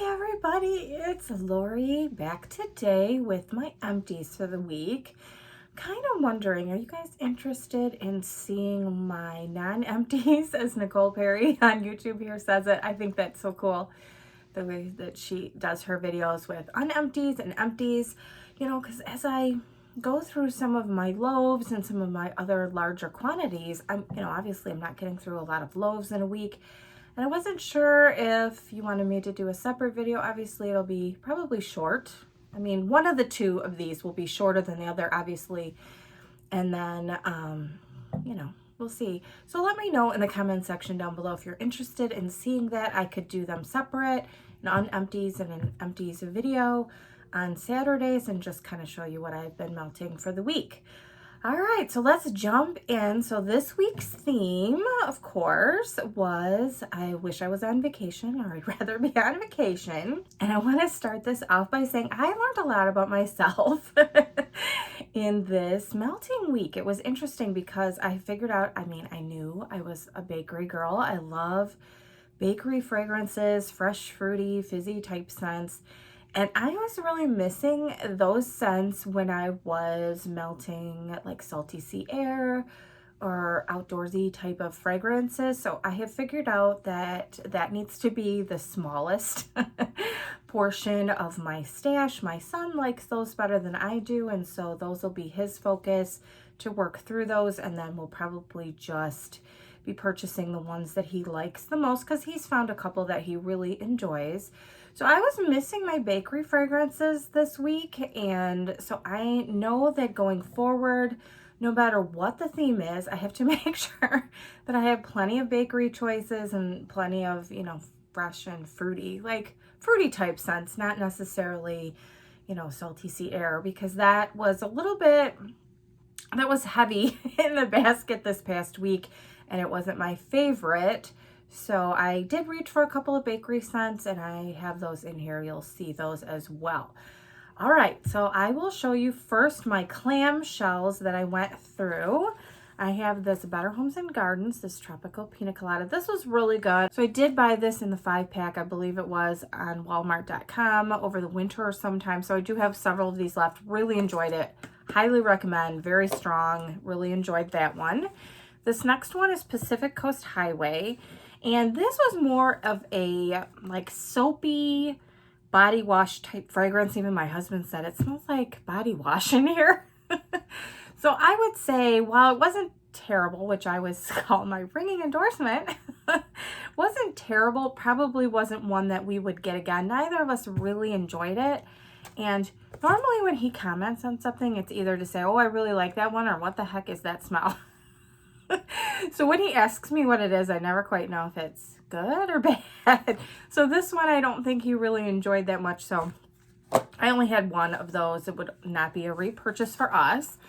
everybody, it's Lori back today with my empties for the week. Kind of wondering, are you guys interested in seeing my non-empties, as Nicole Perry on YouTube here says it? I think that's so cool, the way that she does her videos with unempties and empties, because as I go through some of my loaves and some of my other larger quantities, obviously I'm not getting through a lot of loaves in a week. And I wasn't sure if you wanted me to do a separate video. Obviously, it'll be probably short. I mean, one of the two of these will be shorter than the other, obviously. And then, we'll see. So let me know in the comment section down below if you're interested in seeing that. I could do them separate, an unempties and an empties video on Saturdays and just kind of show you what I've been melting for the week. All right, so let's jump in. So this week's theme, of course, was I wish I was on vacation, or I'd rather be on vacation. And I want to start this off by saying I learned a lot about myself in this melting week. It was interesting because I figured out, I knew I was a bakery girl. I love bakery fragrances, fresh, fruity, fizzy type scents. And I was really missing those scents when I was melting like salty sea air or outdoorsy type of fragrances. So I have figured out that that needs to be the smallest portion of my stash. My son likes those better than I do, and so those will be his focus to work through those, and then we'll probably just be purchasing the ones that he likes the most because he's found a couple that he really enjoys. So I was missing my bakery fragrances this week, and so I know that going forward, no matter what the theme is, I have to make sure that I have plenty of bakery choices and plenty of, fresh and fruity, like fruity type scents, not necessarily, salty sea air, because that was heavy in the basket this past week, and it wasn't my favorite. So I did reach for a couple of bakery scents, and I have those in here. You'll see those as well. All right, so I will show you first my clamshells that I went through. I have this Better Homes and Gardens, this tropical pina colada. This was really good. So I did buy this in the 5-pack, I believe it was, on Walmart.com over the winter or sometime. So I do have several of these left. Really enjoyed it. Highly recommend. Very strong. Really enjoyed that one. This next one is Pacific Coast Highway. And this was more of a like soapy body wash type fragrance. Even my husband said it smells like body wash in here. So I would say, while it wasn't terrible, which I was calling my ringing endorsement, wasn't terrible, probably wasn't one that we would get again. Neither of us really enjoyed it. And normally when he comments on something, it's either to say, oh, I really like that one, or what the heck is that smell? So when he asks me what it is, I never quite know if it's good or bad. So this one, I don't think he really enjoyed that much. So I only had one of those. It would not be a repurchase for us.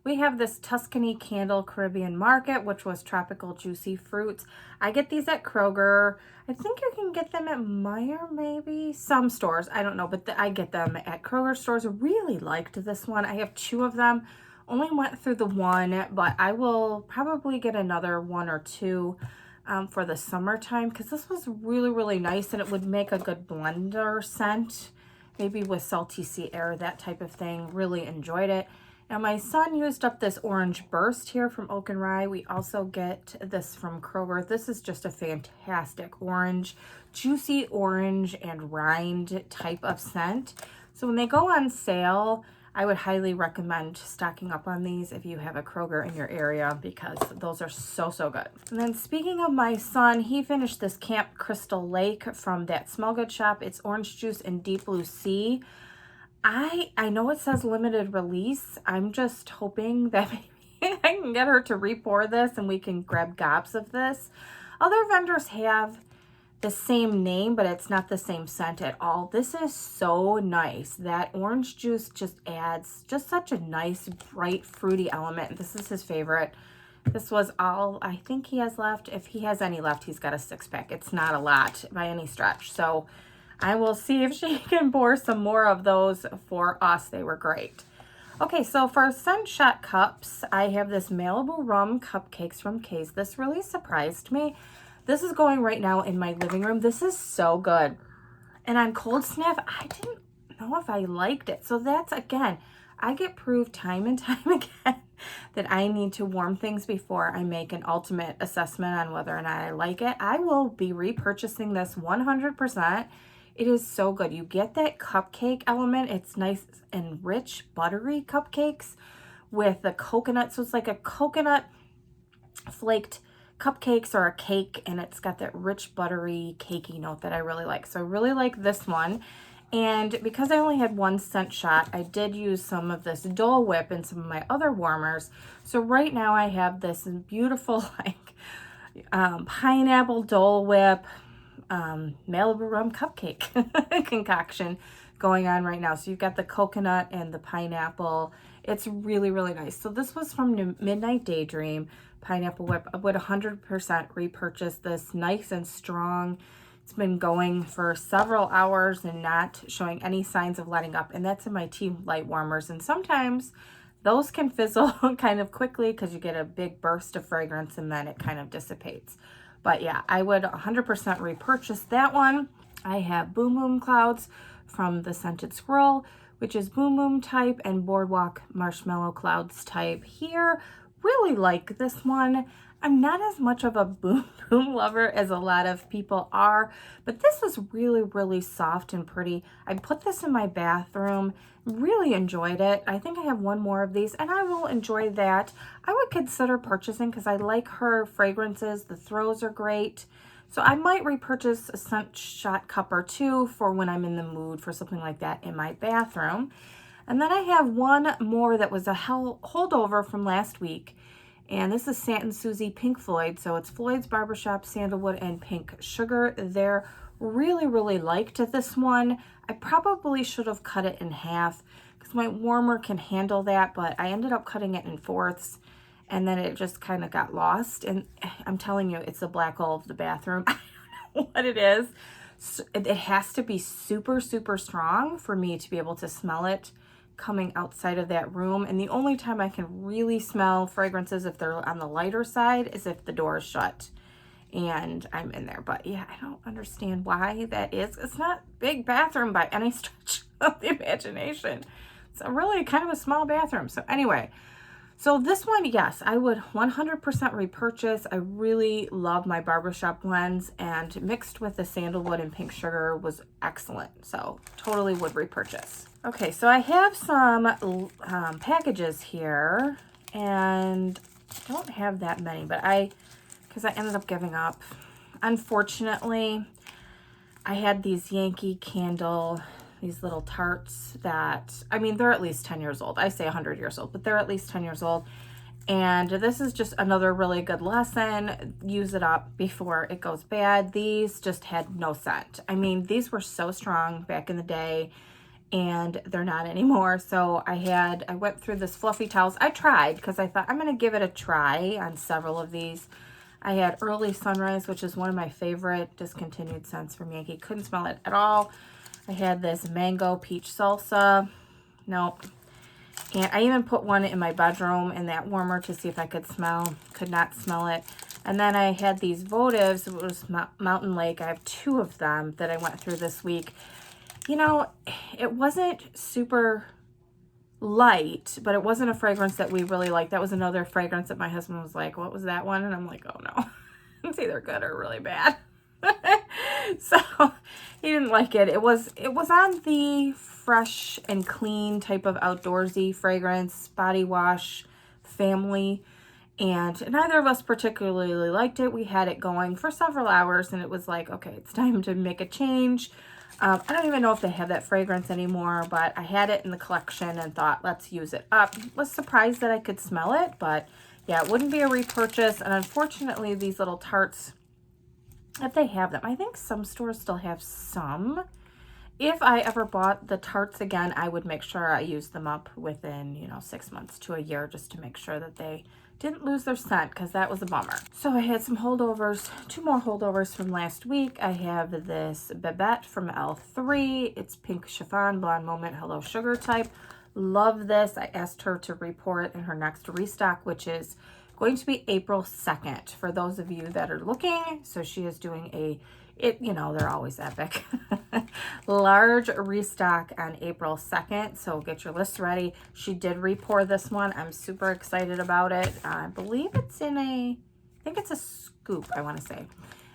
We have this Tuscany Candle Caribbean Market, which was tropical juicy fruits. I get these at Kroger. I think you can get them at Meijer, maybe. Some stores, I don't know, but I get them at Kroger stores. I really liked this one. I have 2 of them. Only went through the one, but I will probably get another 1 or 2 for the summertime, because this was really, really nice, and it would make a good blender scent, maybe with salty sea air, that type of thing. Really enjoyed it. Now my son used up this Orange Burst here from Oak and Rye. We also get this from Kroger. This is just a fantastic orange, juicy orange and rind type of scent. So when they go on sale, I would highly recommend stocking up on these if you have a Kroger in your area, because those are so, so good. And then speaking of my son, he finished this Camp Crystal Lake from that Smell Good shop. It's orange juice and deep blue sea. I know it says limited release. I'm just hoping that maybe I can get her to re-pour this and we can grab gobs of this. Other vendors have the same name, but it's not the same scent at all. This is so nice. That orange juice just adds just such a nice, bright, fruity element. This is his favorite. This was all I think he has left. If he has any left, he's got a 6-pack. It's not a lot by any stretch. So I will see if she can pour some more of those for us. They were great. Okay, so for scent shot cups, I have this Malibu rum cupcakes from Kay's. This really surprised me. This is going right now in my living room. This is so good. And on Cold Snap, I didn't know if I liked it. So that's, again, I get proved time and time again that I need to warm things before I make an ultimate assessment on whether or not I like it. I will be repurchasing this 100%. It is so good. You get that cupcake element. It's nice and rich, buttery cupcakes with the coconut. So it's like a coconut flaked cupcakes or a cake, and it's got that rich, buttery, cakey note that I really like. So I really like this one. And because I only had 1 scent shot, I did use some of this Dole Whip and some of my other warmers. So right now I have this beautiful like pineapple Dole Whip Malibu rum cupcake concoction going on right now. So you've got the coconut and the pineapple. It's really, really nice. So this was from Midnight Daydream Pineapple Whip. I would 100% repurchase this. Nice and strong. It's been going for several hours and not showing any signs of letting up. And that's in my tea light warmers. And sometimes those can fizzle kind of quickly because you get a big burst of fragrance and then it kind of dissipates. But yeah, I would 100% repurchase that one. I have Boom Boom Clouds from the Scented Squirrel, which is Boom Boom type, and Boardwalk Marshmallow Clouds type here. Really like this one. I'm not as much of a Boom Boom lover as a lot of people are, but this is really, really soft and pretty. I put this in my bathroom, really enjoyed it. I think I have one more of these and I will enjoy that. I would consider purchasing because I like her fragrances. The throws are great. So I might repurchase a scent shot cup or two for when I'm in the mood for something like that in my bathroom. And then I have one more that was a holdover from last week. And this is Satin Susie Pink Floyd. So it's Floyd's Barbershop, Sandalwood, and Pink Sugar. They're really, really liked this one. I probably should have cut it in half because my warmer can handle that, but I ended up cutting it in 4ths and then it just kind of got lost. And I'm telling you, it's the black hole of the bathroom. I don't know what it is. It has to be super, super strong for me to be able to smell it coming outside of that room. And the only time I can really smell fragrances if they're on the lighter side is if the door is shut and I'm in there. But yeah, I don't understand why that is. It's not big bathroom by any stretch of the imagination. It's a really kind of a small bathroom. So anyway, so this one, yes, I would 100% repurchase. I really love my barbershop blends, and mixed with the sandalwood and pink sugar was excellent. So totally would repurchase. Okay, so I have some packages here, and I don't have that many, but because I ended up giving up. Unfortunately, I had these Yankee Candle, these little tarts that, I mean, they're at least 10 years old. I say 100 years old, but they're at least 10 years old. And this is just another really good lesson. Use it up before it goes bad. These just had no scent. I mean, these were so strong back in the day, and they're not anymore. So I went through this fluffy towels. I tried because I thought I'm going to give it a try on several of these. I had Early Sunrise, which is one of my favorite discontinued scents from Yankee. Couldn't smell it at all. I had this Mango Peach Salsa. Nope. And I even put one in my bedroom in that warmer to see if I could smell. Could not smell it. And then I had these votives. It was Mountain Lake. I have 2 of them that I went through this week. You know, it wasn't super light, but it wasn't a fragrance that we really liked. That was another fragrance that my husband was like, what was that one? And I'm like, oh no, it's either good or really bad. So he didn't like it. It was on the fresh and clean type of outdoorsy fragrance body wash family, and neither of us particularly liked it. We had it going for several hours and it was like, okay, it's time to make a change. I don't even know if they have that fragrance anymore, but I had it in the collection and thought, let's use it up. Was surprised that I could smell it, but yeah, it wouldn't be a repurchase. And unfortunately, these little tarts, if they have them, I think some stores still have some. If I ever bought the tarts again, I would make sure I used them up within, 6 months to a year, just to make sure that they didn't lose their scent, because that was a bummer. So I had some holdovers, 2 more holdovers from last week. I have this Babette from L3. It's Pink Chiffon Blonde Moment Hello Sugar type. Love this. I asked her to report in her next restock, which is going to be April 2nd for those of you that are looking. So she is doing they're always epic. Large restock on April 2nd, so get your list ready. She did re-pour this one. I'm super excited about it. I believe it's in I think it's a scoop, I want to say.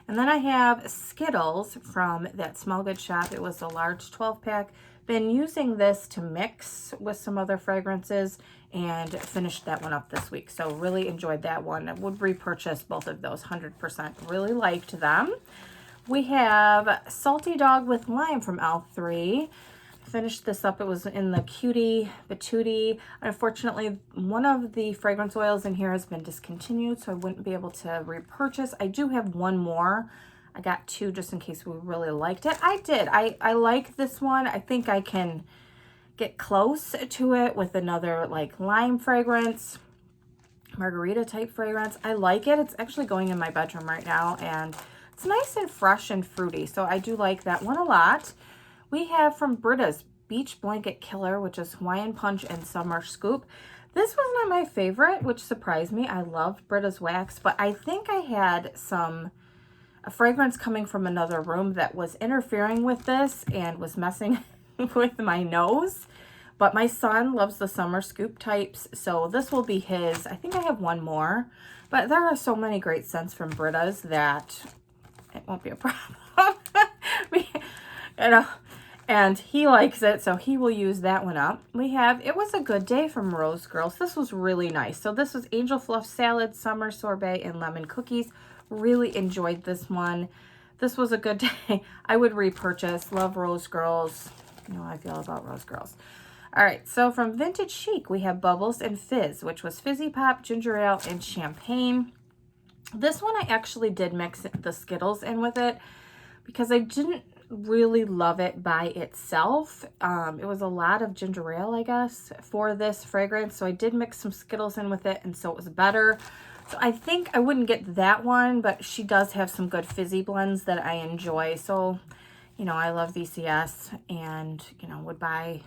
And then I have Skittles from that Smell Good shop. It was a large 12-pack. Been using this to mix with some other fragrances and finished that one up this week. So really enjoyed that one. I would repurchase both of those 100%. Really liked them. We have Salty Dog with Lime from L3. Finished this up. It was in the Cutie Patootie. Unfortunately, one of the fragrance oils in here has been discontinued, so I wouldn't be able to repurchase. I do have one more. I got two just in case we really liked it. I did. I like this one. I think I can get close to it with another like lime fragrance, margarita type fragrance. I like it. It's actually going in my bedroom right now, and it's nice and fresh and fruity, so I do like that one a lot. We have from Britta's Beach Blanket Killer, which is Hawaiian Punch and Summer Scoop. This was not my favorite, which surprised me. I loved Britta's wax, but I think I had a fragrance coming from another room that was interfering with this and was messing with my nose. But my son loves the Summer Scoop types, so this will be his. I think I have one more, but there are so many great scents from Britta's that it won't be a problem. You know, and he likes it, so he will use that one up. We have It Was a Good Day from Rose Girls. This was really nice. So this was Angel Fluff Salad, Summer Sorbet, and Lemon Cookies. Really enjoyed this one. This was a good day. I would repurchase. Love Rose Girls. You know how I feel about Rose Girls. All right, so from Vintage Chic, we have Bubbles and Fizz, which was Fizzy Pop, Ginger Ale, and Champagne. This one I actually did mix the Skittles in with it because I didn't really love it by itself. It was a lot of ginger ale, I guess, for this fragrance. So I did mix some Skittles in with it, and so it was better. So I think I wouldn't get that one, but she does have some good fizzy blends that I enjoy. So, you know, I love VCS and, you know, would buy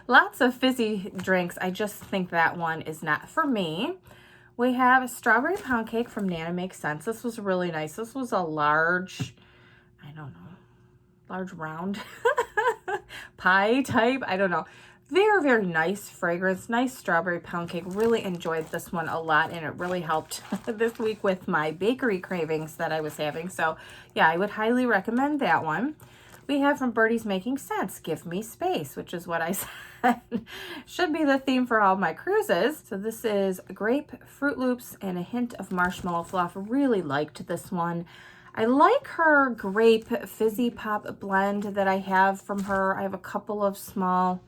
lots of fizzy drinks. I just think that one is not for me. We have a Strawberry Pound Cake from Nana Makes Sense. This was really nice. This was a large, I don't know, large round pie type. I don't know. Very, very nice fragrance. Nice strawberry pound cake. Really enjoyed this one a lot, and it really helped this week with my bakery cravings that I was having. So yeah, I would highly recommend that one. We have from Birdie's Making Sense, Give Me Space, which is what I said should be the theme for all my cruises. So this is grape, Fruit Loops, and a hint of marshmallow fluff. Really liked this one. I like her grape fizzy pop blend that I have from her. I have a couple of small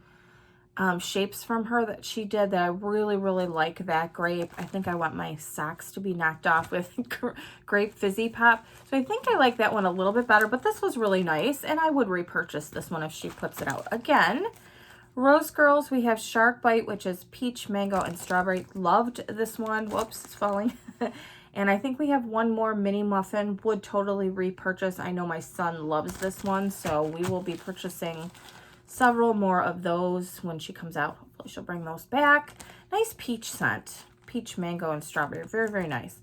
shapes from her that she did that I really, really like that grape. I think I want my socks to be knocked off with grape fizzy pop. So I think I like that one a little bit better, but this was really nice, and I would repurchase this one if she puts it out again. Rose Girls, we have Shark Bite, which is peach, mango, and strawberry. Loved this one. Whoops, it's falling. And I think we have one more mini muffin. Would totally repurchase. I know my son loves this one, so we will be purchasing several more of those when she comes out. Hopefully she'll bring those back. Nice peach scent. Peach, mango, and strawberry. Very, very nice.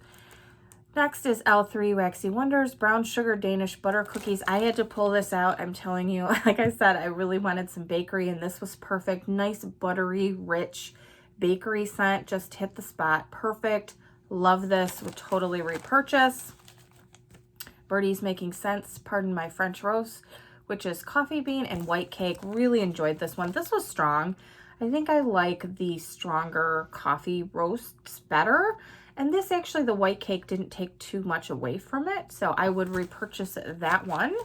Next is L3 Waxy Wonders Brown Sugar Danish Butter Cookies. I had to pull this out. I'm telling you, like I said, I really wanted some bakery, and this was perfect. Nice, buttery, rich bakery scent. Just hit the spot. Perfect. Love this. Would totally repurchase. Birdie's Making Sense, pardon my French roast, which is coffee bean and white cake. Really enjoyed this one. This was strong. I think I like the stronger coffee roasts better. And this actually, the white cake didn't take too much away from it, so I would repurchase that one.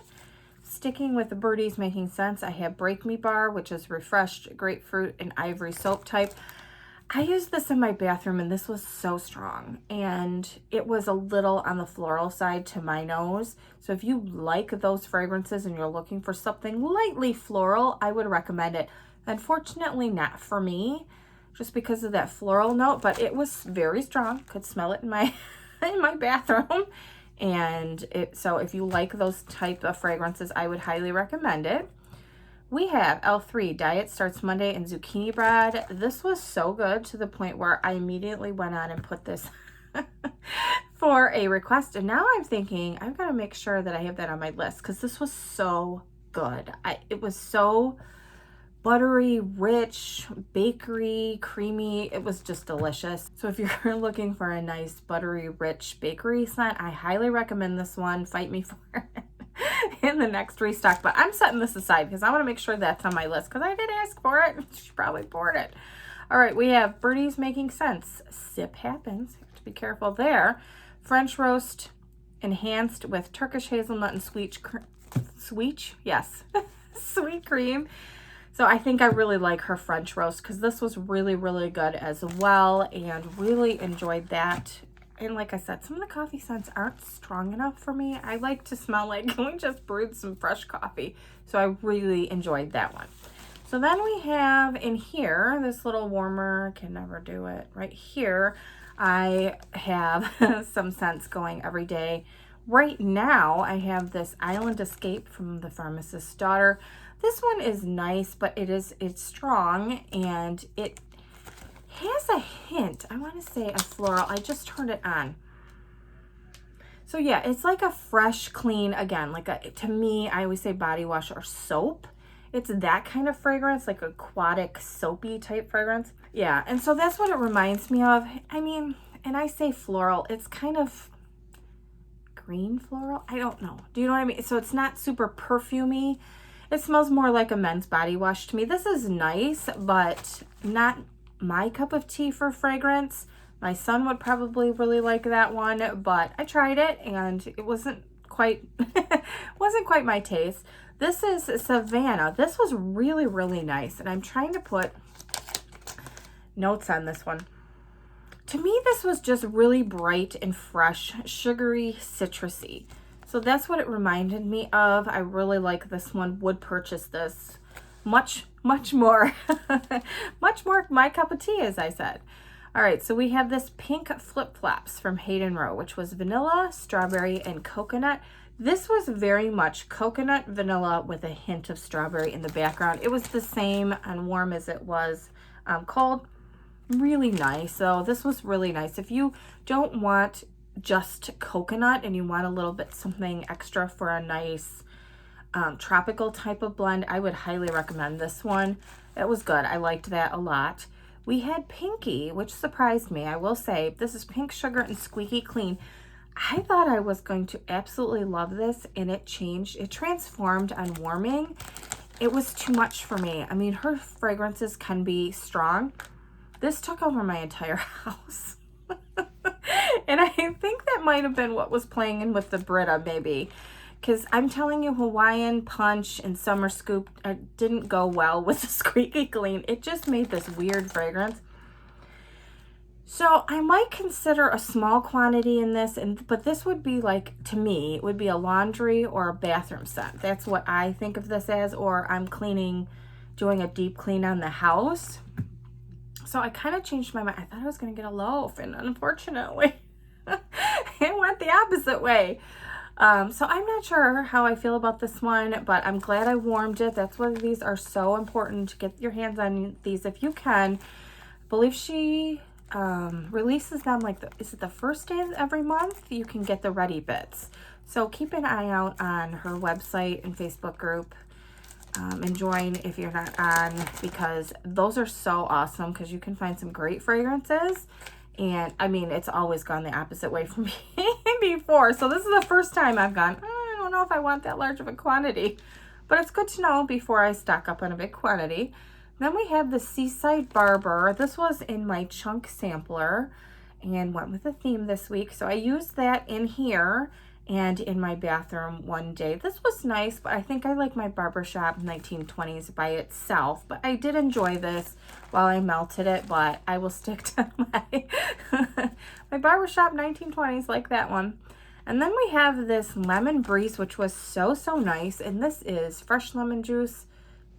Sticking with the Birdie's Making Sense, I have Break Me Bar, which is refreshed grapefruit and ivory soap type. I used this in my bathroom, and this was so strong, and it was a little on the floral side to my nose. So if you like those fragrances and you're looking for something lightly floral, I would recommend it. Unfortunately, not for me, just because of that floral note, but it was very strong. Could smell it in my in my bathroom. And so if you like those type of fragrances, I would highly recommend it. We have L3 Diet Starts Monday and Zucchini Bread. This was so good to the point where I immediately went on and put this for a request. And now I'm thinking I've got to make sure that I have that on my list because this was so good. It was so buttery, rich, bakery, creamy. It was just delicious. So if you're looking for a nice buttery, rich bakery scent, I highly recommend this one. Fight me for it in the next restock. But I'm setting this aside because I want to make sure that's on my list because I did ask for it. She probably poured it. All right, we have Birdie's Making Sense. Sip happens. You have to be careful there. French roast enhanced with Turkish hazelnut and sweet cream. So I think I really like her French roast because this was really, really good as well, and really enjoyed that. And like I said, some of the coffee scents aren't strong enough for me. I like to smell like we just brewed some fresh coffee. So I really enjoyed that one. So then we have in here, this little warmer, can never do it, right here, I have some scents going every day. Right now, I have this Island Escape from the Pharmacist's Daughter. This one is nice, but it's strong, and it has a hint, I want to say a floral. I just turned it on. So yeah, it's like a fresh, clean, again, to me, I always say body wash or soap. It's that kind of fragrance, like aquatic, soapy type fragrance. Yeah, and so that's what it reminds me of. I mean, and I say floral, it's kind of green floral. I don't know. Do you know what I mean? So it's not super perfumey. It smells more like a men's body wash to me. This is nice, but not my cup of tea for fragrance. My son would probably really like that one, but I tried it and it wasn't quite my taste. This is Savannah. This was really, really nice, and I'm trying to put notes on this one. To me, this was just really bright and fresh, sugary, citrusy. So that's what it reminded me of. I really like this one. Would purchase this much more, much more my cup of tea, as I said. All right, so we have this pink flip-flops from Hayden Row, which was vanilla, strawberry, and coconut. This was very much coconut, vanilla with a hint of strawberry in the background. It was the same on warm as it was cold. Really nice. So this was really nice. If you don't want just coconut and you want a little bit something extra for a nice tropical type of blend, I would highly recommend this one. It was good. I liked that a lot. We had Pinky, which surprised me. I will say this is Pink Sugar and Squeaky Clean. I thought I was going to absolutely love this, and it changed. It transformed on warming. It was too much for me. I mean, her fragrances can be strong. This took over my entire house. And I think that might have been what was playing in with the Brita, maybe. Because I'm telling you, Hawaiian Punch and Summer Scoop didn't go well with the Squeaky Clean. It just made this weird fragrance. So I might consider a small quantity in this, but this would be like, to me, it would be a laundry or a bathroom scent. That's what I think of this as, or I'm doing a deep clean on the house. So I kind of changed my mind. I thought I was going to get a loaf, and unfortunately, it went the opposite way. So I'm not sure how I feel about this one, but I'm glad I warmed it. That's why these are so important, to get your hands on these if you can. I believe she releases them is it the first day of every month? You can get the ready bits. So keep an eye out on her website and Facebook group. And join if you're not on, because those are so awesome, because you can find some great fragrances. And I mean, it's always gone the opposite way for me before. So this is the first time I've gone, I don't know if I want that large of a quantity, but it's good to know before I stock up on a big quantity. Then we have the Seaside Barber. This was in my chunk sampler and went with a theme this week. So I used that in here and in my bathroom one day. This was nice, but I think I like my Barbershop 1920s by itself. But I did enjoy this while I melted it, but I will stick to my Barbershop 1920s, like that one. And then we have this Lemon Breeze, which was so nice. And this is fresh lemon juice.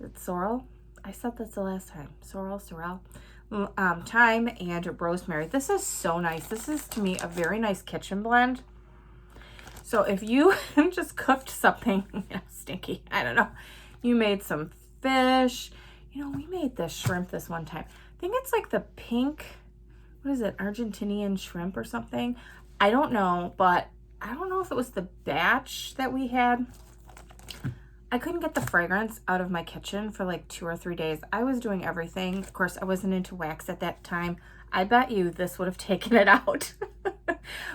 It's sorrel. I said that's the last time. Sorrel. Thyme and rosemary. This is so nice. This is, to me, a very nice kitchen blend. So if you just cooked something, stinky, I don't know, you made some fish, we made this shrimp this one time. I think it's like the pink, what is it, Argentinian shrimp or something? I don't know, but I don't know if it was the batch that we had. I couldn't get the fragrance out of my kitchen for like 2 or 3 days. I was doing everything. Of course, I wasn't into wax at that time. I bet you this would have taken it out.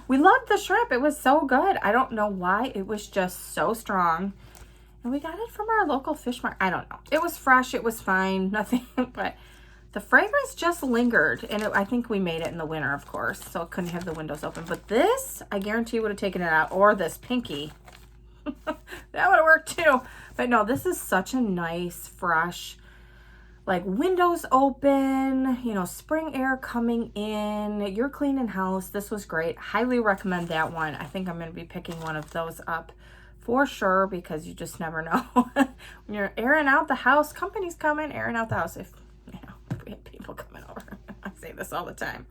We loved the shrimp. It was so good. I don't know why. It was just so strong. And we got it from our local fish market. I don't know. It was fresh. It was fine. Nothing, but the fragrance just lingered. And I think we made it in the winter, of course, so it couldn't have the windows open. But this, I guarantee would have taken it out. Or this pinky. That would have worked too. But no, this is such a nice, fresh, like windows open, you know, spring air coming in. You're cleaning house. This was great. Highly recommend that one. I think I'm going to be picking one of those up for sure, because you just never know. When you're airing out the house, company's coming, airing out the house. If, you know, if we have people coming over. I say this all the time.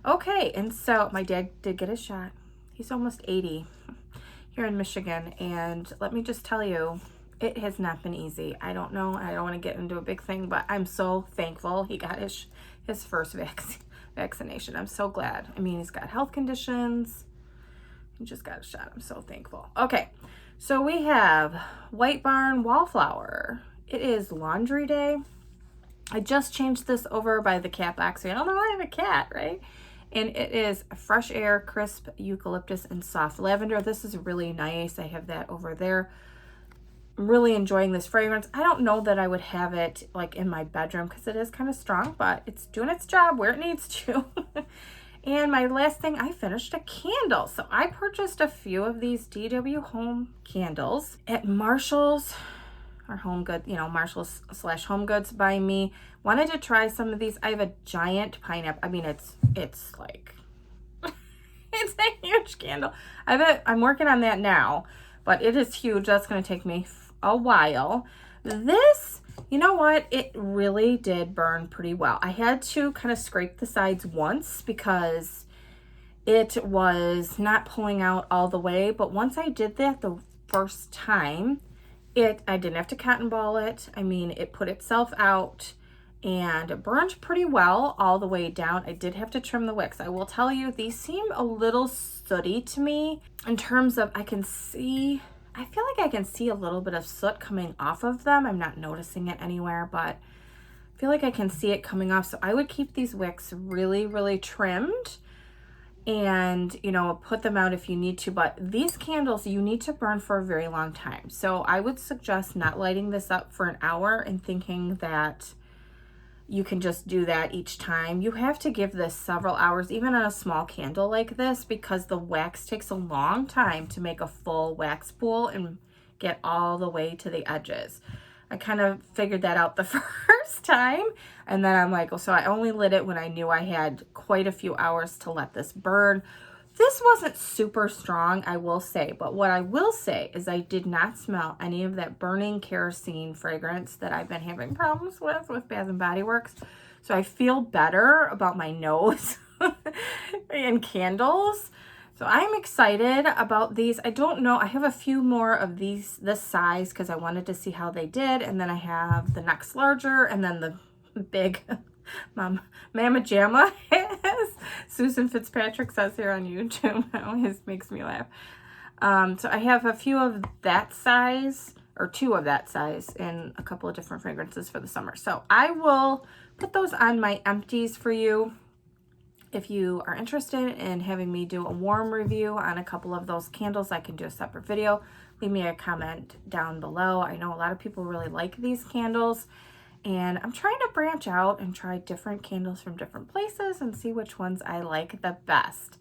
Okay, and so my dad did get a shot. He's almost 80 here in Michigan, and let me just tell you, it has not been easy. I don't know. I don't want to get into a big thing, but I'm so thankful he got his first vaccination. I'm so glad. I mean, he's got health conditions. He just got a shot. I'm so thankful. Okay, so we have White Barn Wallflower. It is laundry day. I just changed this over by the cat box. I don't know, I have a cat, right? And it is fresh air, crisp eucalyptus, and soft lavender. This is really nice. I have that over there. I'm really enjoying this fragrance. I don't know that I would have it like in my bedroom because it is kind of strong, but it's doing its job where it needs to. And my last thing, I finished a candle. So I purchased a few of these DW Home candles at Marshall's, or Home Goods, you know, Marshall's / Home Goods by me. Wanted to try some of these. I have a giant pineapple. I mean, it's like, it's a huge candle. I'm working on that now, but it is huge. That's going to take me a while. This, you know what? It really did burn pretty well. I had to kind of scrape the sides once because it was not pulling out all the way. But once I did that the first time, I didn't have to cotton ball it. I mean, it put itself out and it burned pretty well all the way down. I did have to trim the wicks. I will tell you, these seem a little sooty to me in terms of I feel like I can see a little bit of soot coming off of them. I'm not noticing it anywhere, but I feel like I can see it coming off. So I would keep these wicks really, really trimmed and, you know, put them out if you need to. But these candles, you need to burn for a very long time. So I would suggest not lighting this up for an hour and thinking that you can just do that each time. You have to give this several hours, even on a small candle like this, because the wax takes a long time to make a full wax pool and get all the way to the edges. I kind of figured that out the first time, and then I'm like, oh, so I only lit it when I knew I had quite a few hours to let this burn. This wasn't super strong, I will say, but what I will say is I did not smell any of that burning kerosene fragrance that I've been having problems with Bath & Body Works. So I feel better about my nose and candles. So I'm excited about these. I don't know, I have a few more of this size because I wanted to see how they did, and then I have the next larger, and then the big Mama Jamma, as Susan Fitzpatrick says here on YouTube. It always makes me laugh. So I have a few of that size, or 2 of that size, in a couple of different fragrances for the summer. So I will put those on my empties for you. If you are interested in having me do a warm review on a couple of those candles, I can do a separate video. Leave me a comment down below. I know a lot of people really like these candles, and I'm trying to branch out and try different candles from different places and see which ones I like the best.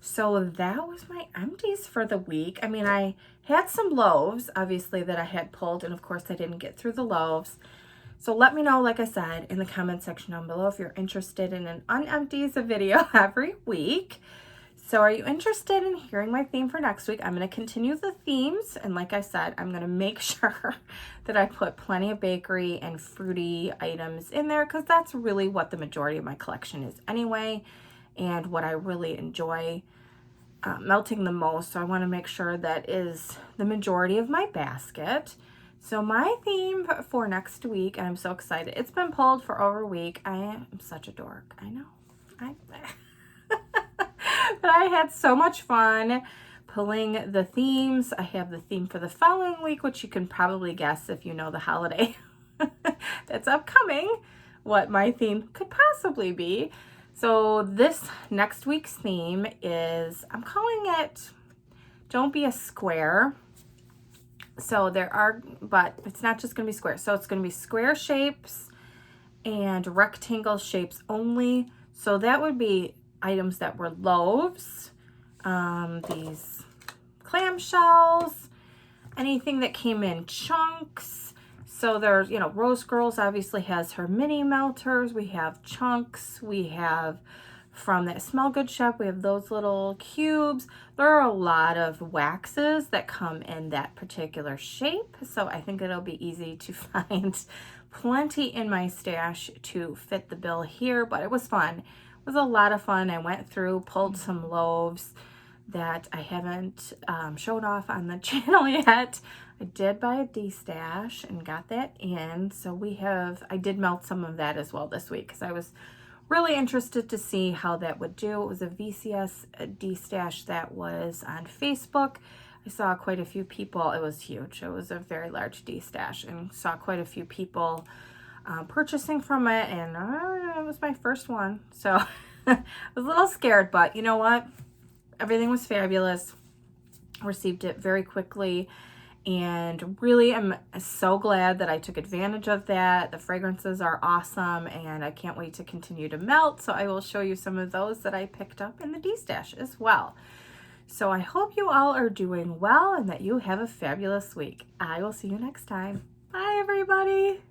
So that was my empties for the week. I mean, I had some loaves, obviously, that I had pulled, and of course I didn't get through the loaves. So let me know, like I said, in the comment section down below if you're interested in an unempties video every week. So are you interested in hearing my theme for next week? I'm going to continue the themes, and like I said, I'm going to make sure that I put plenty of bakery and fruity items in there, because that's really what the majority of my collection is anyway, and what I really enjoy melting the most. So I want to make sure that is the majority of my basket. So my theme for next week, and I'm so excited. It's been pulled for over a week. I am such a dork. I know. But I had so much fun pulling the themes. I have the theme for the following week, which you can probably guess if you know the holiday that's upcoming, what my theme could possibly be. So this next week's theme is, I'm calling it Don't Be a Square. So there are, but it's not just going to be square. So it's going to be square shapes and rectangle shapes only. So that would be items that were loaves, these clamshells, anything that came in chunks. So there's, you know, Rose Girls obviously has her mini melters. We have chunks. We have from that Smell Good shop, we have those little cubes. There are a lot of waxes that come in that particular shape. So I think it'll be easy to find plenty in my stash to fit the bill here, but it was fun. It was a lot of fun. I went through, pulled some loaves that I haven't showed off on the channel yet. I did buy a D-stash and got that in. So I did melt some of that as well this week because I was really interested to see how that would do. It was a VCS D-stash that was on Facebook. I saw quite a few people. It was huge. It was a very large D-stash and saw quite a few people purchasing from it. And it was my first one. So I was a little scared, but you know what? Everything was fabulous. Received it very quickly. And really am so glad that I took advantage of that. The fragrances are awesome and I can't wait to continue to melt. So I will show you some of those that I picked up in the D-stash as well. So I hope you all are doing well and that you have a fabulous week. I will see you next time. Bye everybody.